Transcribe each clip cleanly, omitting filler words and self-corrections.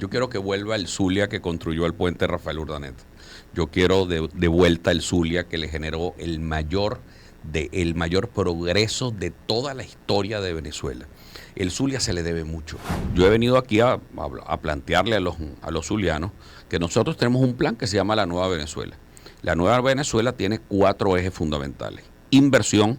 yo quiero que vuelva el Zulia que construyó el puente Rafael Urdaneta. Yo quiero de vuelta el Zulia que le generó el mayor progreso de toda la historia de Venezuela. El Zulia se le debe mucho. Yo he venido aquí a plantearle a los zulianos que nosotros tenemos un plan que se llama la Nueva Venezuela. La Nueva Venezuela tiene 4 ejes fundamentales: inversión,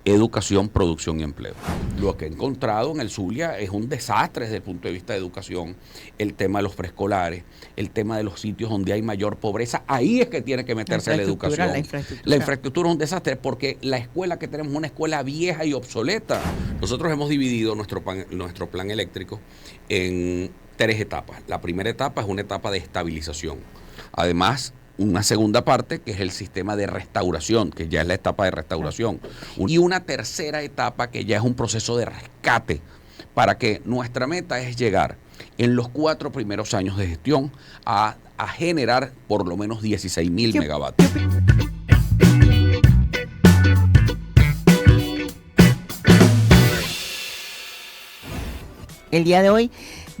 educación, producción y empleo. Lo que he encontrado en el Zulia es un desastre desde el punto de vista de educación, el tema de los preescolares, el tema de los sitios donde hay mayor pobreza. Ahí es que tiene que meterse la educación. La infraestructura es un desastre porque la escuela que tenemos es una escuela vieja y obsoleta. Nosotros hemos dividido nuestro plan eléctrico en 3 etapas. La primera etapa es una etapa de estabilización. Además, una segunda parte que es el sistema de restauración, que ya es la etapa de restauración, y una tercera etapa que ya es un proceso de rescate, para que nuestra meta es llegar en los 4 primeros años de gestión a generar por lo menos 16.000 megavatios. El día de hoy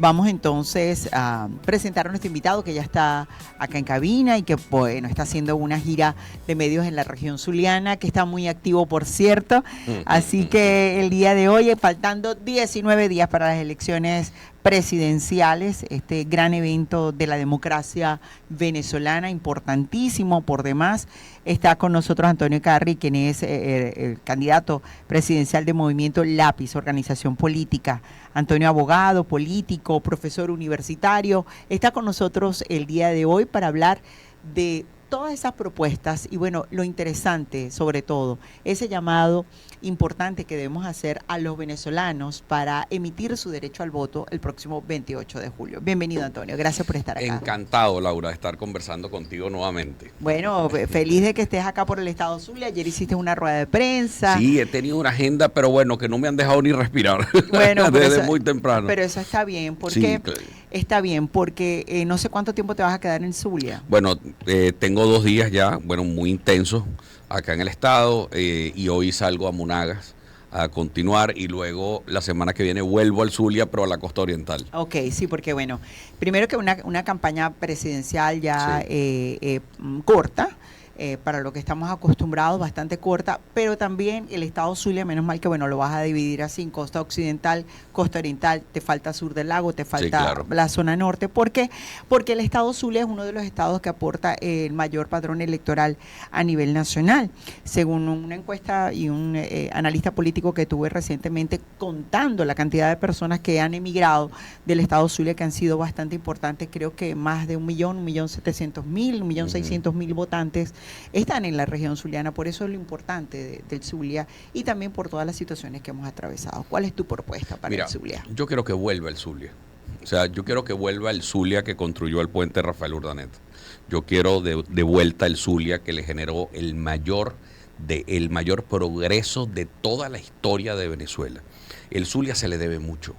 vamos entonces a presentar a nuestro invitado que ya está acá en cabina y que bueno, está haciendo una gira de medios en la región zuliana, que está muy activo, por cierto. Así que el día de hoy, faltando 19 días para las elecciones presidenciales, este gran evento de la democracia venezolana, importantísimo por demás, está con nosotros Antonio Carri, quien es el candidato presidencial de Movimiento Lápiz, organización política. Antonio, abogado, político, profesor universitario, está con nosotros el día de hoy para hablar de todas esas propuestas y bueno, lo interesante sobre todo, ese llamado importante que debemos hacer a los venezolanos para emitir su derecho al voto el próximo 28 de julio. Bienvenido, Antonio, gracias por estar acá. Encantado, Laura, de estar conversando contigo nuevamente. Bueno, feliz de que estés acá por el estado Zulia. Ayer hiciste una rueda de prensa. Sí, he tenido una agenda, pero bueno, que no me han dejado ni respirar bueno, desde muy temprano. Pero eso está bien, porque sí, claro. Está bien, porque no sé cuánto tiempo te vas a quedar en Zulia. Bueno, tengo 2 días ya, bueno, muy intensos acá en el estado, y hoy salgo a Monagas a continuar y luego la semana que viene vuelvo al Zulia, pero a la costa oriental. Ok, sí, porque bueno, primero que una campaña presidencial ya sí. Corta, para lo que estamos acostumbrados, bastante corta, pero también el estado Zulia, menos mal que bueno, lo vas a dividir así en costa occidental, costa oriental, te falta sur del lago, te falta sí, claro. La zona norte. ¿Por qué? Porque el estado Zulia es uno de los estados que aporta el mayor padrón electoral a nivel nacional. Según una encuesta y un analista político que tuve recientemente, contando la cantidad de personas que han emigrado del estado Zulia, que han sido bastante importantes, creo que más de 1.700.000, 1.600.000 votantes están en la región zuliana. Por eso es lo importante del Zulia y también por todas las situaciones que hemos atravesado. ¿Cuál es tu propuesta para el Zulia? Yo quiero que vuelva el Zulia. O sea, yo quiero que vuelva el Zulia que construyó el puente Rafael Urdaneta. Yo quiero de vuelta el Zulia que le generó el mayor progreso de toda la historia de Venezuela. El Zulia se le debe mucho,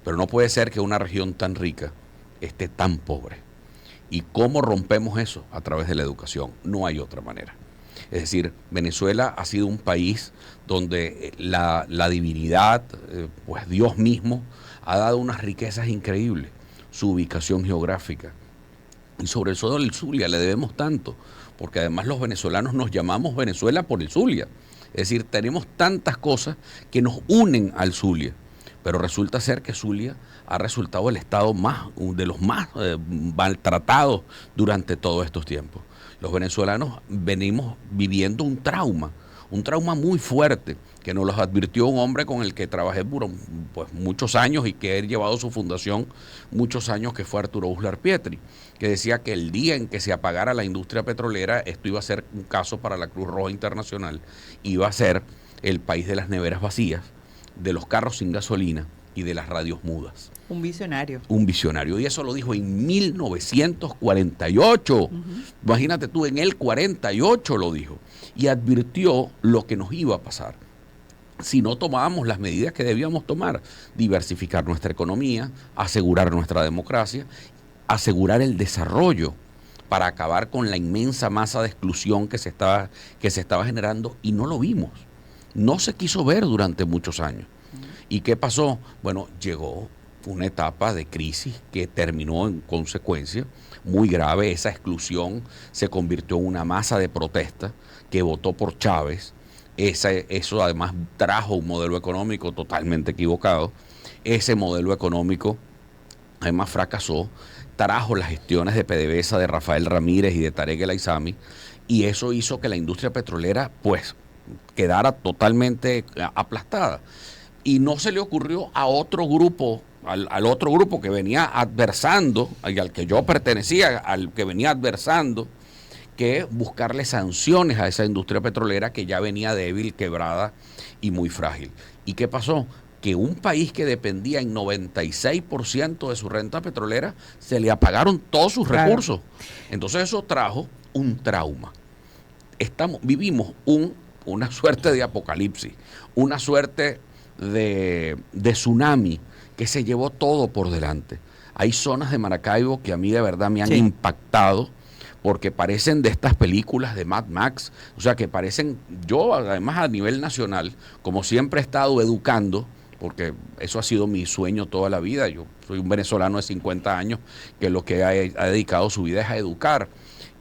pero no puede ser que una región tan rica esté tan pobre. ¿Y cómo rompemos eso? A través de la educación. No hay otra manera. Es decir, Venezuela ha sido un país donde la divinidad, pues Dios mismo, ha dado unas riquezas increíbles. Su ubicación geográfica. Y sobre todo el Zulia le debemos tanto, porque además los venezolanos nos llamamos Venezuela por el Zulia. Es decir, tenemos tantas cosas que nos unen al Zulia. Pero resulta ser que Zulia ha resultado el estado de los más maltratados durante todos estos tiempos. Los venezolanos venimos viviendo un trauma muy fuerte, que nos lo advirtió un hombre con el que trabajé por pues, muchos años y que he llevado su fundación muchos años, que fue Arturo Uslar Pietri, que decía que el día en que se apagara la industria petrolera, esto iba a ser un caso para la Cruz Roja Internacional, iba a ser el país de las neveras vacías, de los carros sin gasolina y de las radios mudas. Un visionario. Un visionario. Y eso lo dijo en 1948. Imagínate tú, en el 48 lo dijo. Y advirtió lo que nos iba a pasar si no tomábamos las medidas que debíamos tomar. Diversificar nuestra economía, asegurar nuestra democracia, asegurar el desarrollo para acabar con la inmensa masa de exclusión que se estaba generando, y no lo vimos. No se quiso ver durante muchos años. ¿Y qué pasó? Bueno, llegó una etapa de crisis que terminó en consecuencia muy grave. Esa exclusión se convirtió en una masa de protesta que votó por Chávez. Eso además trajo un modelo económico totalmente equivocado. Ese modelo económico además fracasó, trajo las gestiones de PDVSA, de Rafael Ramírez y de Tarek El Aizami, y eso hizo que la industria petrolera pues quedara totalmente aplastada. Y no se le ocurrió a otro grupo, al otro grupo que venía adversando, y al que yo pertenecía, al que venía adversando, que buscarle sanciones a esa industria petrolera que ya venía débil, quebrada y muy frágil. ¿Y qué pasó? Que un país que dependía en 96% de su renta petrolera, se le apagaron todos sus recursos. Entonces eso trajo un trauma. Vivimos una suerte de apocalipsis, una suerte de tsunami que se llevó todo por delante. Hay zonas de Maracaibo que a mí de verdad me han impactado, porque parecen de estas películas de Mad Max, o sea que parecen, yo además a nivel nacional, como siempre he estado educando, porque eso ha sido mi sueño toda la vida, yo soy un venezolano de 50 años que lo que ha dedicado su vida es a educar,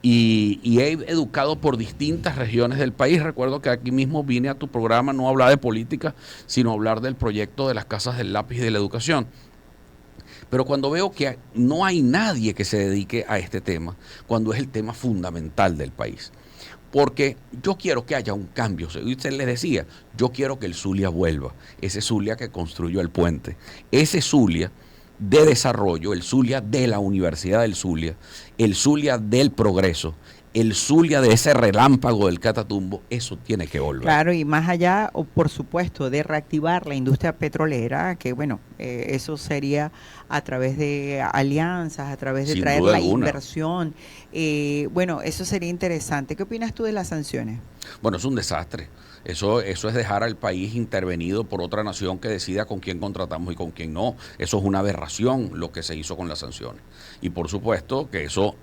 y he educado por distintas regiones del país. Recuerdo que aquí mismo vine a tu programa no a hablar de política, sino a hablar del proyecto de las casas del lápiz y de la educación. Pero cuando veo que no hay nadie que se dedique a este tema, cuando es el tema fundamental del país, porque yo quiero que haya un cambio. Usted les decía, yo quiero que el Zulia vuelva, ese Zulia que construyó el puente, ese Zulia de desarrollo, el Zulia de la Universidad del Zulia, el Zulia del progreso, el Zulia de ese relámpago del Catatumbo, eso tiene que volver. Claro, y más allá, por supuesto, de reactivar la industria petrolera, que bueno, eso sería a través de alianzas, a través de traer la inversión. Bueno, eso sería interesante. ¿Qué opinas tú de las sanciones? Bueno, es un desastre. Eso es dejar al país intervenido por otra nación que decida con quién contratamos y con quién no. Eso es una aberración lo que se hizo con las sanciones. Y por supuesto que eso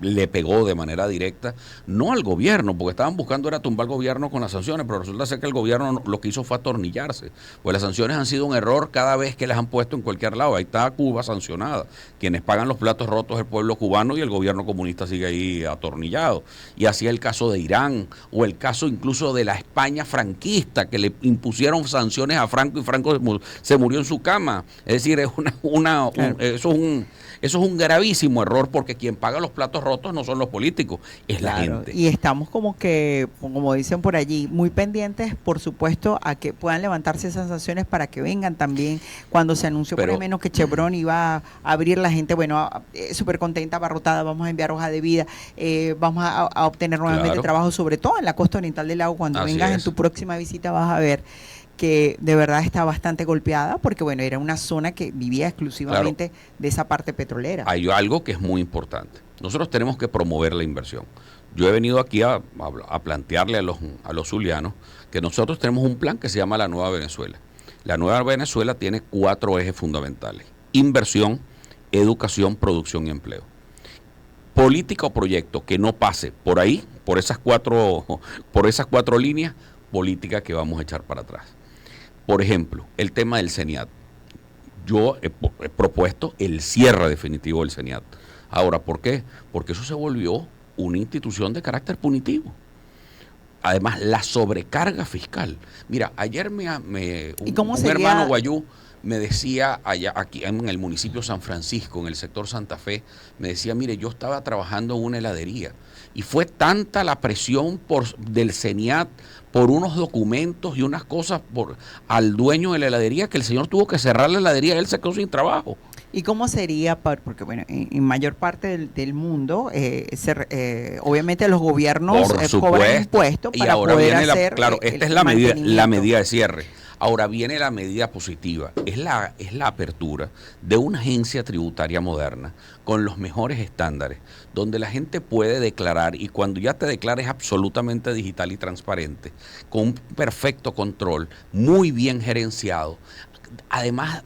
le pegó de manera directa, no al gobierno, porque estaban buscando era tumbar al gobierno con las sanciones, pero resulta ser que el gobierno lo que hizo fue atornillarse, pues las sanciones han sido un error cada vez que las han puesto en cualquier lado. Ahí está Cuba sancionada, quienes pagan los platos rotos es el pueblo cubano y el gobierno comunista sigue ahí atornillado, y así el caso de Irán, o el caso incluso de la España franquista, que le impusieron sanciones a Franco y Franco se murió en su cama. Es decir, es eso es un gravísimo error, porque quien paga los platos rotos no son los políticos, es la gente. Y estamos como dicen por allí, muy pendientes, por supuesto, a que puedan levantarse esas sanciones para que vengan también. Cuando se anunció por lo menos que Chevron iba a abrir, la gente, bueno, súper contenta, abarrotada, vamos a enviar hoja de vida, vamos a obtener nuevamente trabajo, sobre todo en la costa oriental del lago. Cuando vengas en tu próxima visita vas a ver que de verdad está bastante golpeada, porque bueno, era una zona que vivía exclusivamente de esa parte petrolera. Hay algo que es muy importante. Nosotros tenemos que promover la inversión. Yo he venido aquí a plantearle a los zulianos que nosotros tenemos un plan que se llama La Nueva Venezuela. La Nueva Venezuela tiene 4 ejes fundamentales: inversión, educación, producción y empleo. Política o proyecto que no pase por ahí, por esas cuatro líneas, política que vamos a echar para atrás. Por ejemplo, el tema del CENIAT. Yo he propuesto el cierre definitivo del CENIAT. Ahora, ¿por qué? Porque eso se volvió una institución de carácter punitivo. Además, la sobrecarga fiscal. Mira, ayer un hermano guayú me decía, aquí en el municipio San Francisco, en el sector Santa Fe, me decía, mire, yo estaba trabajando en una heladería y fue tanta la presión del CENIAT por unos documentos y unas cosas al dueño de la heladería, que el señor tuvo que cerrar la heladería y él se quedó sin trabajo. ¿Y cómo sería? Porque bueno, en mayor parte del mundo, obviamente los gobiernos cobran impuestos para poder hacer. Claro, esta es la medida de cierre. Ahora viene la medida positiva, es la apertura de una agencia tributaria moderna con los mejores estándares, donde la gente puede declarar, y cuando ya te declares absolutamente digital y transparente, con un perfecto control, muy bien gerenciado, además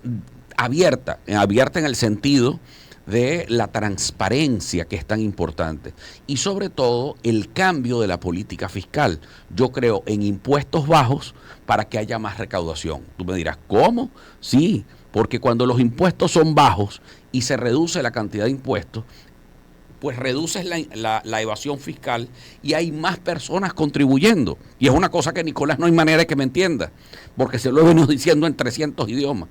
abierta en el sentido de la transparencia, que es tan importante, y sobre todo el cambio de la política fiscal. Yo creo en impuestos bajos para que haya más recaudación. Tú me dirás, ¿cómo? Sí, porque cuando los impuestos son bajos y se reduce la cantidad de impuestos, pues reduces la evasión fiscal y hay más personas contribuyendo. Y es una cosa que Nicolás no hay manera de que me entienda, porque se lo he venido diciendo en 300 idiomas.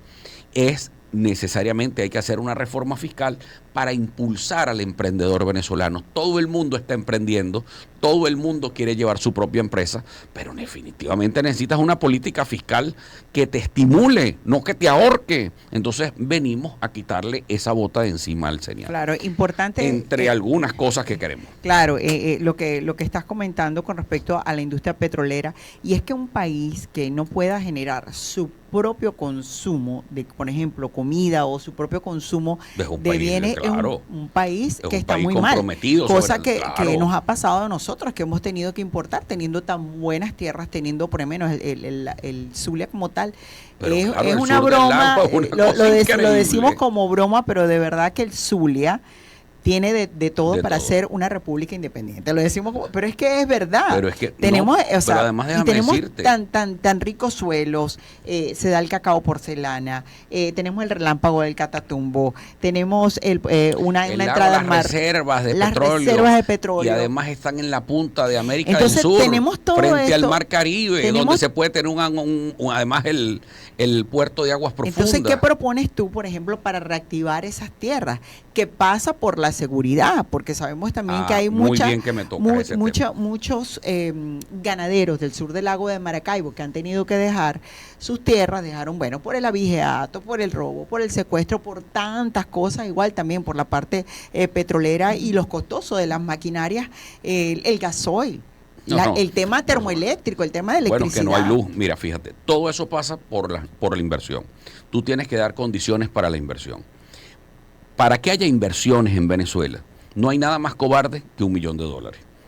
Es necesariamente hay que hacer una reforma fiscal para impulsar al emprendedor venezolano. Todo el mundo está emprendiendo, todo el mundo quiere llevar su propia empresa, pero definitivamente necesitas una política fiscal que te estimule, no que te ahorque. Entonces venimos a quitarle esa bota de encima al señor. Claro, importante. Entre algunas cosas que queremos. Claro, lo que estás comentando con respecto a la industria petrolera, y es que un país que no pueda generar su propio consumo de, por ejemplo, comida o su propio consumo de bienes, claro, es un país que está país muy mal. Cosa que nos ha pasado a nosotros, que hemos tenido que importar, teniendo tan buenas tierras, teniendo por lo menos el Zulia como tal. Es una broma, lo decimos como broma, pero de verdad que el Zulia tiene de todo para ser una república independiente. Lo decimos como, pero es que es verdad. Pero es que tenemos, no, o sea, pero además déjame tenemos decirte, tan ricos suelos, se da el cacao porcelana, tenemos el relámpago del Catatumbo, tenemos una entrada al mar, reservas de las petróleo, reservas de petróleo. Y además están en la punta de América Entonces, del Sur, tenemos todo frente esto, al Mar Caribe, donde se puede tener además el puerto de aguas profundas. Entonces, ¿qué propones tú, por ejemplo, para reactivar esas tierras? Que pasa por la seguridad, porque sabemos también que hay muchos ganaderos del sur del lago de Maracaibo que han tenido que dejar sus tierras, dejaron, bueno, por el abigeato, por el robo, por el secuestro, por tantas cosas, igual también por la parte petrolera y los costosos de las maquinarias, el gasoil. El tema termoeléctrico, el tema de electricidad. Bueno, que no hay luz. Mira, fíjate, todo eso pasa por la inversión. Tú tienes que dar condiciones para la inversión. Para que haya inversiones en Venezuela, no hay nada más cobarde que $1 millón.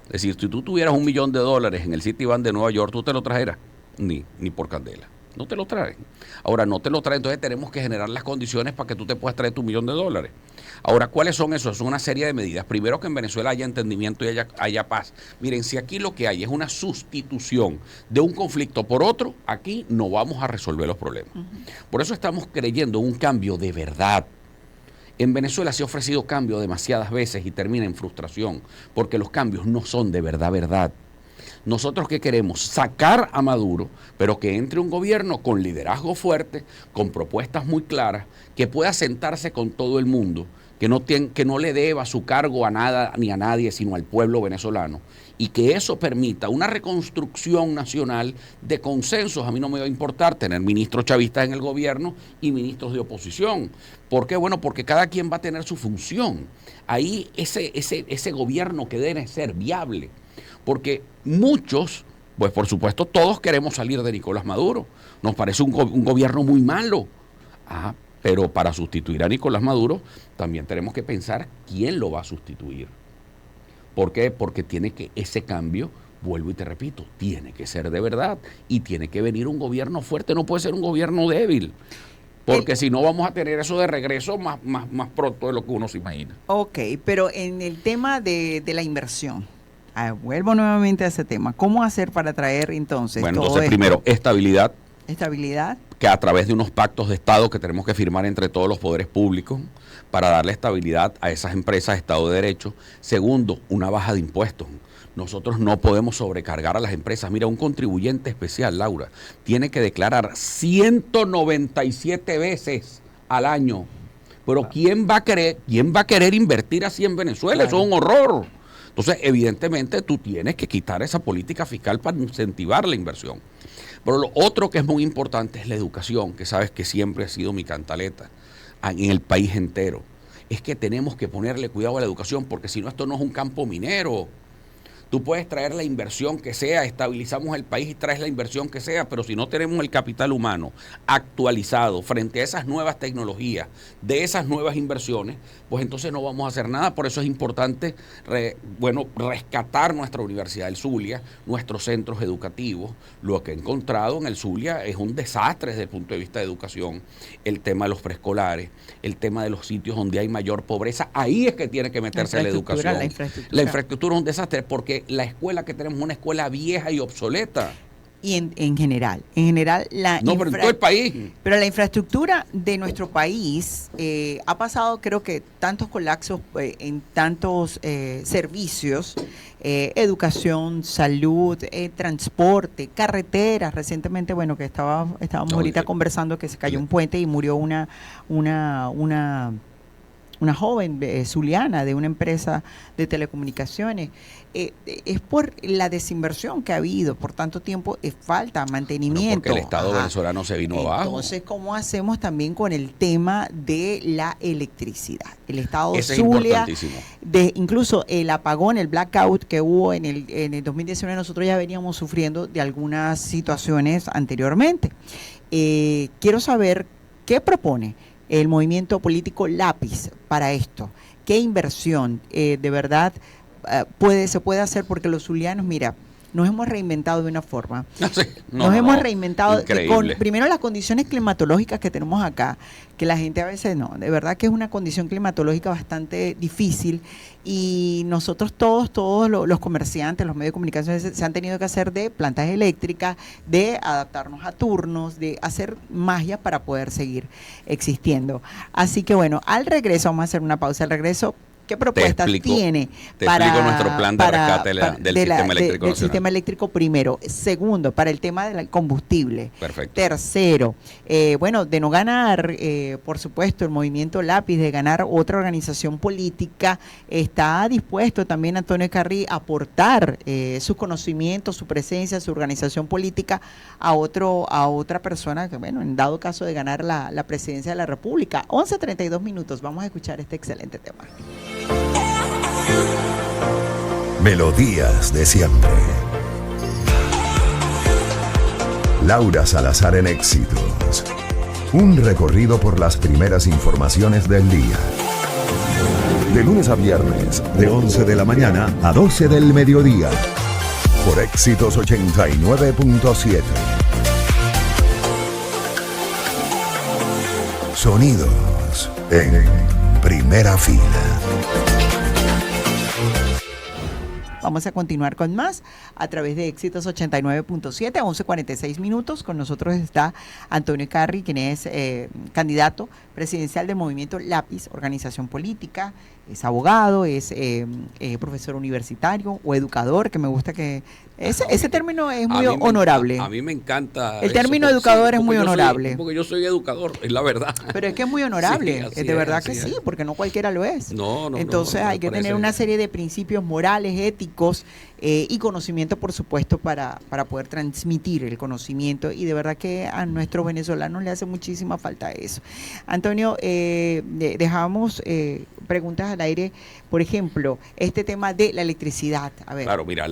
Es decir, si tú tuvieras $1 millón en el Citibank de Nueva York, ¿tú te lo trajeras? Ni por candela. No te lo traen. Ahora, no te lo traen, entonces tenemos que generar las condiciones para que tú te puedas traer tu $1 millón. Ahora, ¿cuáles son esos? Son una serie de medidas. Primero, que en Venezuela haya entendimiento y haya paz. Miren, si aquí lo que hay es una sustitución de un conflicto por otro, aquí no vamos a resolver los problemas. Por eso estamos creyendo en un cambio de verdad. En Venezuela se ha ofrecido cambio demasiadas veces y termina en frustración, porque los cambios no son de verdad. Nosotros ¿qué queremos? Sacar a Maduro, pero que entre un gobierno con liderazgo fuerte, con propuestas muy claras, que pueda sentarse con todo el mundo, que no le deba su cargo a nada ni a nadie, sino al pueblo venezolano, y que eso permita una reconstrucción nacional de consensos. A mí no me va a importar tener ministros chavistas en el gobierno y ministros de oposición. ¿Por qué? Bueno, porque cada quien va a tener su función. Ahí ese gobierno que debe ser viable. Porque muchos, pues por supuesto todos queremos salir de Nicolás Maduro. Nos parece un gobierno muy malo. Pero para sustituir a Nicolás Maduro también tenemos que pensar quién lo va a sustituir. ¿Por qué? Porque ese cambio, vuelvo y te repito, tiene que ser de verdad y tiene que venir un gobierno fuerte, no puede ser un gobierno débil. Porque si no vamos a tener eso de regreso más pronto de lo que uno se imagina. Ok, pero en el tema de la inversión, vuelvo nuevamente a ese tema. ¿Cómo hacer para traer entonces todo esto? Primero, estabilidad. Estabilidad. Que a través de unos pactos de Estado que tenemos que firmar entre todos los poderes públicos para darle estabilidad a esas empresas de Estado de Derecho. Segundo, una baja de impuestos. Nosotros no podemos sobrecargar a las empresas. Mira, un contribuyente especial, Laura, tiene que declarar 197 veces al año. Pero ¿quién va a querer invertir así en Venezuela? Claro. Eso es un horror. Entonces, evidentemente, tú tienes que quitar esa política fiscal para incentivar la inversión. Pero lo otro que es muy importante es la educación, que sabes que siempre ha sido mi cantaleta en el país entero. Es que tenemos que ponerle cuidado a la educación, porque si no, esto no es un campo minero. Tú puedes traer la inversión que sea, estabilizamos el país y traes la inversión que sea, pero si no tenemos el capital humano actualizado frente a esas nuevas tecnologías, de esas nuevas inversiones, pues entonces no vamos a hacer nada. Por eso es importante rescatar nuestra Universidad del Zulia, nuestros centros educativos. Lo que he encontrado en el Zulia es un desastre desde el punto de vista de educación. El tema de los preescolares, el tema de los sitios donde hay mayor pobreza, ahí es que tiene que meterse la educación. La infraestructura es un desastre porque la escuela que tenemos es una escuela vieja y obsoleta. y en general. En general, No, pero en todo el país. Pero la infraestructura de nuestro país ha pasado, creo que, tantos colapsos en tantos servicios, educación, salud, transporte, carreteras. Recientemente, bueno, que estábamos ahorita conversando que se cayó un puente y murió una joven zuliana de una empresa de telecomunicaciones. Es por la desinversión que ha habido por tanto tiempo, falta mantenimiento. Bueno, porque el Estado venezolano se vino abajo. Entonces, ¿cómo hacemos también con el tema de la electricidad? El Estado Ese Zulia, es importantísimo. incluso el apagón, el blackout que hubo en el 2019, nosotros ya veníamos sufriendo de algunas situaciones anteriormente. Quiero saber qué propone el movimiento político Lápiz para esto. ¿Qué inversión de verdad se puede hacer? Porque los zulianos, mira, nos hemos reinventado de una forma. Nos hemos reinventado con, primero, las condiciones climatológicas que tenemos acá, que la gente a veces no, de verdad que es una condición climatológica bastante difícil, y nosotros todos los comerciantes, los medios de comunicación se han tenido que hacer de plantas eléctricas, de adaptarnos a turnos, de hacer magia para poder seguir existiendo. Así que bueno, al regreso, vamos a hacer una pausa, al regreso, ¿qué propuestas tiene para nuestro plan de rescate del sistema eléctrico del sistema eléctrico primero? Segundo, para el tema del combustible. Perfecto. Tercero, bueno, de no ganar, por supuesto, el movimiento Lápiz, de ganar otra organización política, está dispuesto también Antonio Carri a aportar sus conocimientos, su presencia, su organización política a otra persona que, bueno, en dado caso de ganar la presidencia de la República. 11:32 minutos, vamos a escuchar este excelente tema. Melodías de siempre. Laura Salazar en Éxitos. Un recorrido por las primeras informaciones del día. De lunes a viernes, de 11 de la mañana a 12 del mediodía. Por Éxitos 89.7. Sonidos en primera fila. Vamos a continuar con más a través de Éxitos 89.7, a 11:46 minutos. Con nosotros está Antonio Carri, quien es candidato presidencial del movimiento Lápiz, organización política, es abogado, es profesor universitario o educador, que me gusta que... Ese término es muy honorable. A mí me encanta. El término educador es muy honorable. Porque yo soy educador, es la verdad. Pero es que es muy honorable, de verdad que sí, porque no cualquiera lo es. Entonces hay que tener una serie de principios morales, éticos y conocimiento, por supuesto, para poder transmitir el conocimiento, y de verdad que a nuestros venezolanos le hace muchísima falta eso. Antonio, dejamos preguntas al aire, por ejemplo, este tema de la electricidad. A ver. Claro, mira,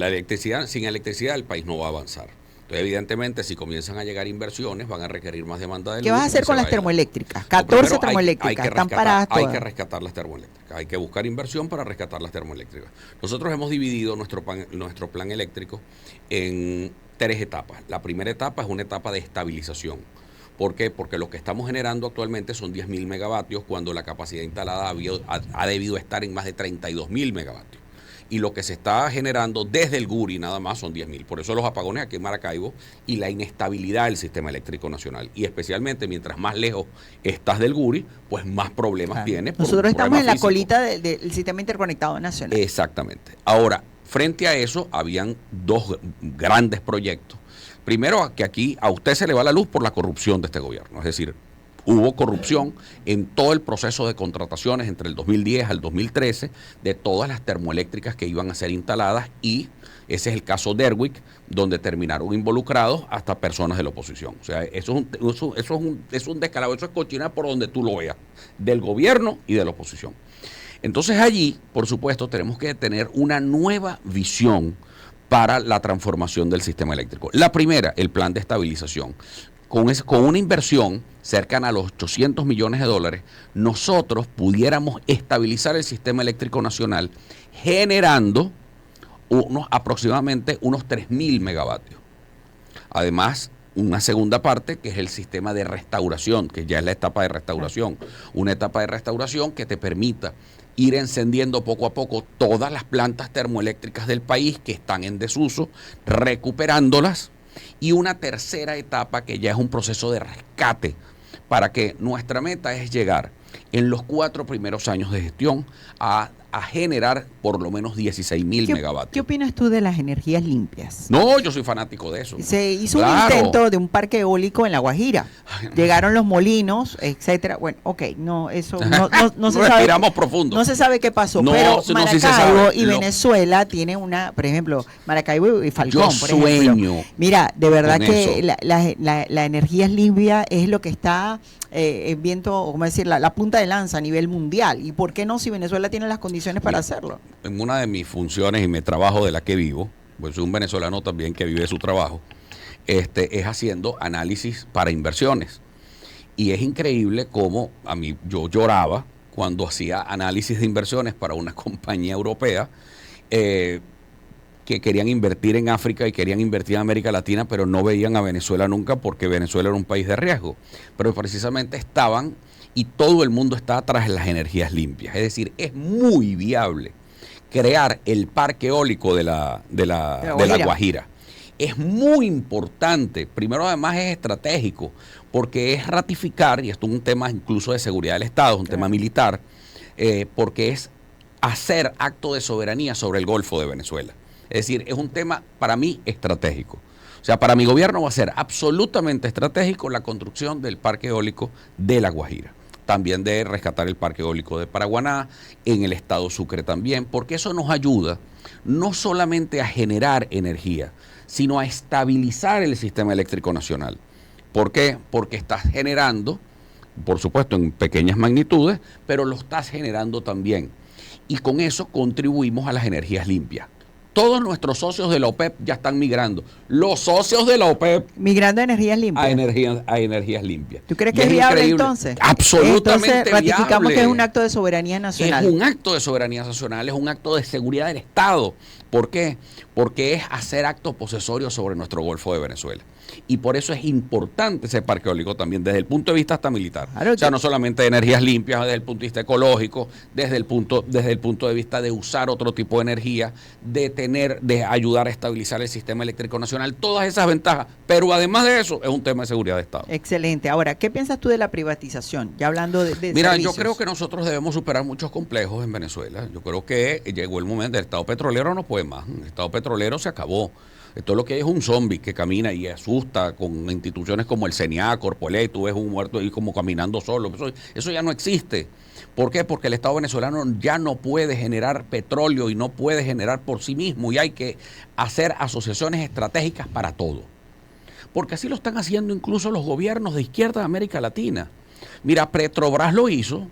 sin electricidad el país no va a avanzar. Entonces, evidentemente, si comienzan a llegar inversiones, van a requerir más demanda de luz. ¿Qué vas a hacer con las termoeléctricas? 14 termoeléctricas, están paradas todas. Hay que rescatar las termoeléctricas, hay que buscar inversión para rescatar las termoeléctricas. Nosotros hemos dividido nuestro plan eléctrico en 3 etapas. La primera etapa es una etapa de estabilización. ¿Por qué? Porque lo que estamos generando actualmente son 10.000 megavatios, cuando la capacidad instalada ha debido estar en más de 32.000 megavatios. Y lo que se está generando desde el Guri nada más son 10.000. Por eso los apagones aquí en Maracaibo y la inestabilidad del sistema eléctrico nacional. Y especialmente mientras más lejos estás del Guri, pues más problemas tienes. Nosotros estamos en la colita del sistema interconectado nacional. Exactamente. Ahora, frente a eso, habían 2 grandes proyectos. Primero, que aquí a usted se le va la luz por la corrupción de este gobierno. Es decir, hubo corrupción en todo el proceso de contrataciones entre el 2010 al 2013 de todas las termoeléctricas que iban a ser instaladas, y ese es el caso Derwick, donde terminaron involucrados hasta personas de la oposición. O sea, eso es un descalabro, eso es cochinada por donde tú lo veas, del gobierno y de la oposición. Entonces allí, por supuesto, tenemos que tener una nueva visión para la transformación del sistema eléctrico. La primera, el plan de estabilización. Con una inversión cercana a los 800 millones de dólares, nosotros pudiéramos estabilizar el sistema eléctrico nacional generando aproximadamente unos 3.000 megavatios. Además, una segunda parte, que es el sistema de restauración, que ya es la etapa de restauración. Una etapa de restauración que te permita ir encendiendo poco a poco todas las plantas termoeléctricas del país que están en desuso, recuperándolas Y una tercera etapa que ya es un proceso de rescate para que nuestra meta es llegar en los 4 primeros años de gestión a generar por lo menos 16.000 megavatios. ¿Qué opinas tú de las energías limpias? No, yo soy fanático de eso. Se hizo un intento de un parque eólico en La Guajira. Llegaron los molinos, etcétera. Bueno, ok, no, eso no se sabe. Respiramos profundo. No se sabe qué pasó, no, pero no, Maracaibo sí y Venezuela tiene una, por ejemplo, Maracaibo y Falcón, yo por sueño ejemplo. Mira, de verdad que eso. la energía limpia es lo que está viendo, ¿cómo decir? La punta de lanza a nivel mundial. ¿Y por qué no si Venezuela tiene las condiciones para hacerlo? En una de mis funciones y mi trabajo de la que vivo, pues soy un venezolano también que vive su trabajo, es haciendo análisis para inversiones. Y es increíble cómo a mí yo lloraba cuando hacía análisis de inversiones para una compañía europea que querían invertir en África y querían invertir en América Latina, pero no veían a Venezuela nunca porque Venezuela era un país de riesgo. Pero precisamente estaban y todo el mundo está tras las energías limpias. Es decir, es muy viable crear el parque eólico de la Guajira. Es muy importante, primero además es estratégico, porque es ratificar, y esto es un tema incluso de seguridad del Estado, un tema militar, porque es hacer acto de soberanía sobre el Golfo de Venezuela. Es decir, es un tema para mí estratégico. O sea, para mi gobierno va a ser absolutamente estratégico la construcción del parque eólico de La Guajira. También de rescatar el parque eólico de Paraguaná, en el estado Sucre también, porque eso nos ayuda no solamente a generar energía, sino a estabilizar el sistema eléctrico nacional. ¿Por qué? Porque estás generando, por supuesto en pequeñas magnitudes, pero lo estás generando también. Y con eso contribuimos a las energías limpias. Todos nuestros socios de la OPEP ya están migrando. Los socios de la OPEP migrando a energías limpias. A energías limpias. ¿Tú crees que es viable entonces? Absolutamente entonces, ratificamos viable. que es un acto de soberanía nacional. Es un acto de soberanía nacional, es un acto de seguridad del Estado. ¿Por qué? Porque es hacer acto posesorio sobre nuestro Golfo de Venezuela. Y por eso es importante ese parque eólico también, desde el punto de vista hasta militar. Claro, o sea, no solamente de energías limpias, desde el punto de vista ecológico, desde el punto de vista de usar otro tipo de energía, de ayudar a estabilizar el sistema eléctrico nacional, todas esas ventajas. Pero además de eso, es un tema de seguridad de Estado. Excelente. Ahora, ¿qué piensas tú de la privatización? Ya hablando de Mira, servicios. yo creo que nosotros debemos superar muchos complejos en Venezuela. Yo creo que llegó el momento, el Estado petrolero no puede más. El Estado petrolero se acabó. Esto lo que es un zombie que camina y asusta con instituciones como el CENIAC, Corpoelec, tú ves un muerto ahí como caminando solo. Eso ya no existe. ¿Por qué? Porque el Estado venezolano ya no puede generar petróleo y no puede generar por sí mismo y hay que hacer asociaciones estratégicas para todo. Porque así lo están haciendo incluso los gobiernos de izquierda de América Latina. Mira, Petrobras lo hizo,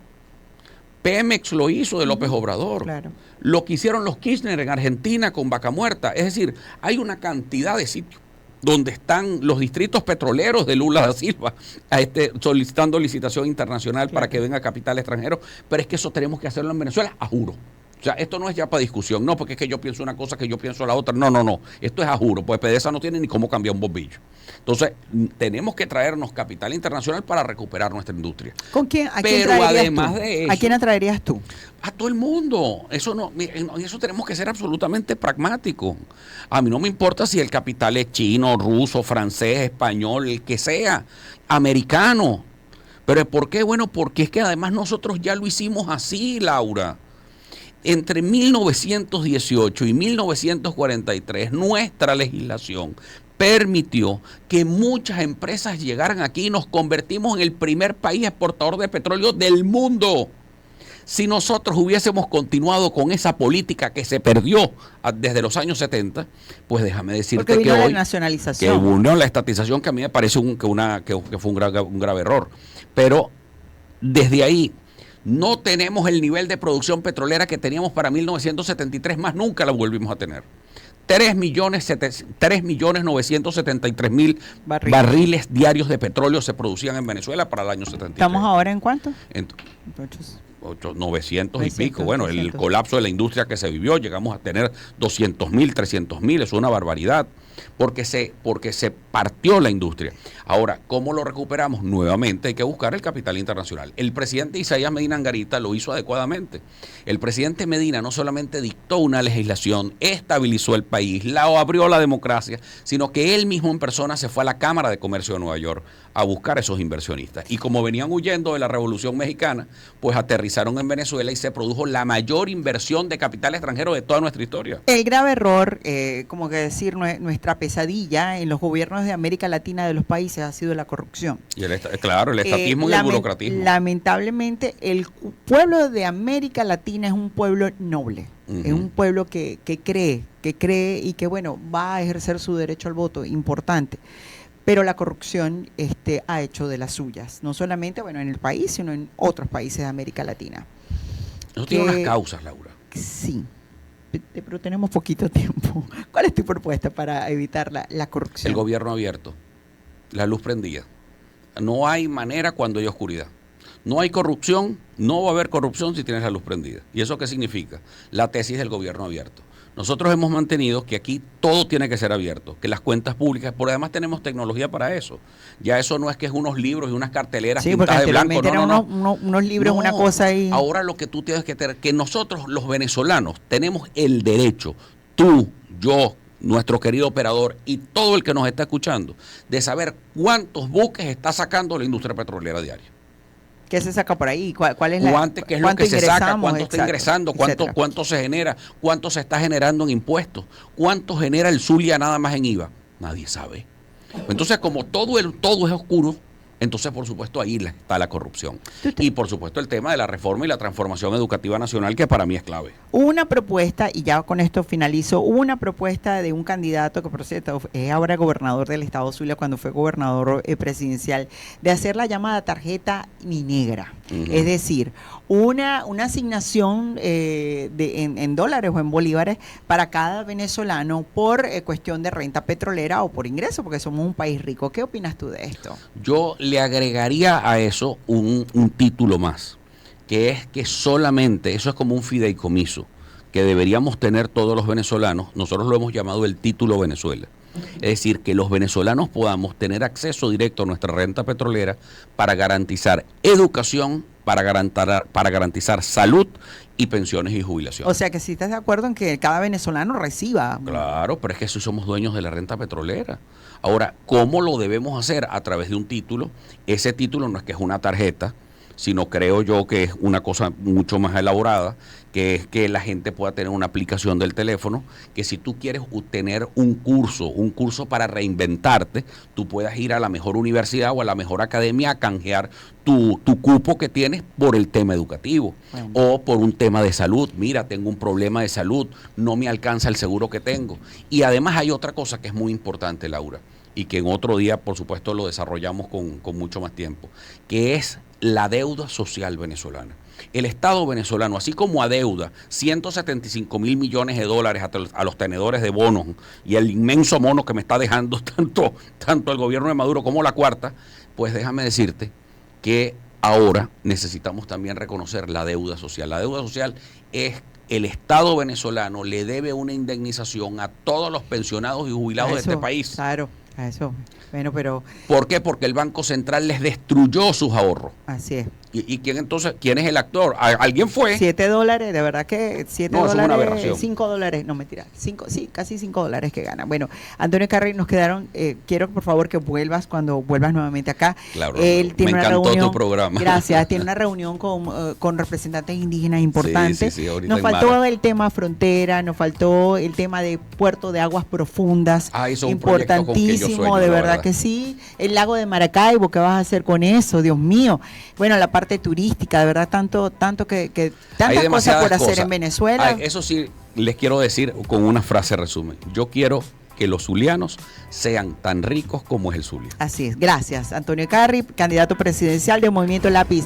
Pemex lo hizo de López Obrador. Claro. Lo que hicieron los Kirchner en Argentina con Vaca Muerta. Es decir, hay una cantidad de sitios donde están los distritos petroleros de Lula da Silva solicitando licitación internacional para que venga capital extranjero. Pero es que eso tenemos que hacerlo en Venezuela, a juro. O sea, esto no es ya para discusión, no, porque es que yo pienso una cosa, que yo pienso la otra. No. Esto es a juro, pues PDVSA no tiene ni cómo cambiar un bombillo. Entonces, tenemos que traernos capital internacional para recuperar nuestra industria. ¿Con quién? ¿A quién Pero traerías además tú? de eso, ¿A quién atraerías tú? A todo el mundo. Eso tenemos que ser absolutamente pragmáticos. A mí no me importa si el capital es chino, ruso, francés, español, el que sea, americano. ¿Pero por qué? Bueno, porque es que además nosotros ya lo hicimos así, Laura. Entre 1918 y 1943, nuestra legislación permitió que muchas empresas llegaran aquí y nos convertimos en el primer país exportador de petróleo del mundo. Si nosotros hubiésemos continuado con esa política que se perdió desde los años 70, pues déjame decirte que hoy... la nacionalización. Que vino la estatización, que a mí me parece que fue un grave error. Pero desde ahí... no tenemos el nivel de producción petrolera que teníamos para 1973, más nunca la volvimos a tener. 3.973.000 barriles diarios de petróleo se producían en Venezuela para el año 73. ¿Estamos ahora en cuánto? 900 y pico. Bueno, el colapso de la industria que se vivió, llegamos a tener 200.000, 300.000, es una barbaridad, porque se partió la industria. Ahora, ¿cómo lo recuperamos? Nuevamente hay que buscar el capital internacional. El presidente Isaías Medina Angarita lo hizo adecuadamente. El presidente Medina no solamente dictó una legislación, estabilizó el país, abrió la democracia, sino que él mismo en persona se fue a la Cámara de Comercio de Nueva York a buscar esos inversionistas. Y como venían huyendo de la Revolución Mexicana, pues aterrizaron en Venezuela y se produjo la mayor inversión de capital extranjero de toda nuestra historia. El grave error, como que decir, nuestra pesadilla en los gobiernos de América Latina de los países ha sido la corrupción. Y el estatismo y el burocratismo. Lamentablemente, el pueblo de América Latina es un pueblo noble. Es un pueblo que cree y que, bueno, va a ejercer su derecho al voto, importante. Pero la corrupción ha hecho de las suyas, no solamente, bueno, en el país, sino en otros países de América Latina. Eso tiene unas causas, Laura. Sí, pero tenemos poquito tiempo. ¿Cuál es tu propuesta para evitar la corrupción? El gobierno abierto, la luz prendida. No hay manera cuando hay oscuridad. No hay corrupción, no va a haber corrupción si tienes la luz prendida. ¿Y eso qué significa? La tesis del gobierno abierto. Nosotros hemos mantenido que aquí todo tiene que ser abierto, que las cuentas públicas, por además tenemos tecnología para eso. Ya eso no es que es unos libros y unas carteleras pintadas de blanco. Unos libros, una cosa ahí. Ahora lo que tú tienes que tener, que nosotros los venezolanos tenemos el derecho, tú, yo, nuestro querido operador y todo el que nos está escuchando, de saber cuántos buques está sacando la industria petrolera diaria. ¿Qué se saca por ahí? ¿Cuál es ¿Qué es lo que se saca? ¿Cuánto está ingresando? ¿Cuánto se genera? ¿Cuánto se está generando en impuestos? ¿Cuánto genera el Zulia nada más en IVA? Nadie sabe. Entonces, como todo es oscuro, entonces, por supuesto, ahí está la corrupción. Y, por supuesto, el tema de la reforma y la transformación educativa nacional, que para mí es clave. Hubo una propuesta, y ya con esto finalizo, hubo una propuesta de un candidato que, por cierto, es ahora gobernador del estado Zulia, cuando fue gobernador presidencial, de hacer la llamada tarjeta minegra. Es decir, una asignación en dólares o en bolívares para cada venezolano por cuestión de renta petrolera o por ingreso, porque somos un país rico. ¿Qué opinas tú de esto? Yo le agregaría a eso un título más, que es que solamente, eso es como un fideicomiso, que deberíamos tener todos los venezolanos. Nosotros lo hemos llamado el título Venezuela. Es decir, que los venezolanos podamos tener acceso directo a nuestra renta petrolera para garantizar educación, para garantizar salud y pensiones y jubilaciones. O sea que si estás de acuerdo en que cada venezolano reciba. Claro, pero es que si somos dueños de la renta petrolera. Ahora, ¿cómo lo debemos hacer? A través de un título. Ese título no es que es una tarjeta, sino creo yo que es una cosa mucho más elaborada, que es que la gente pueda tener una aplicación del teléfono, que si tú quieres tener un curso para reinventarte, tú puedas ir a la mejor universidad o a la mejor academia a canjear tu cupo que tienes por el tema educativo, o por un tema de salud. Mira, tengo un problema de salud, no me alcanza el seguro que tengo. Y además hay otra cosa que es muy importante, Laura, y que en otro día, por supuesto, lo desarrollamos con mucho más tiempo, que es la deuda social venezolana. El Estado venezolano, así como adeuda 175 mil millones de dólares a los tenedores de bonos y el inmenso mono que me está dejando tanto el gobierno de Maduro como la Cuarta, pues déjame decirte que ahora necesitamos también reconocer la deuda social. La deuda social es el Estado venezolano le debe una indemnización a todos los pensionados y jubilados de este país. Claro, a eso. Bueno, pero... ¿Por qué? Porque el Banco Central les destruyó sus ahorros. Así es. ¿Y quién entonces? ¿Quién es el actor? ¿Alguien fue? $7, de verdad que $7, no, es una aberración. $5, no mentira, casi $5 que ganan. Bueno, Antonio Carri, nos quedaron, quiero por favor que cuando vuelvas nuevamente acá. Claro, él tiene me encantó tu programa. Gracias, tiene una reunión con representantes indígenas importantes. Sí, nos faltó el tema frontera, nos faltó el tema de puerto de aguas profundas, importantísimo, de verdad que sí. El lago de Maracaibo, ¿qué vas a hacer con eso? Dios mío. Bueno, la parte turística, de verdad, tantas cosas por hacer en Venezuela. Eso sí, les quiero decir con una frase resumen. Yo quiero que los zulianos sean tan ricos como es el Zulia. Así es. Gracias, Antonio Carri, candidato presidencial del Movimiento Lápiz.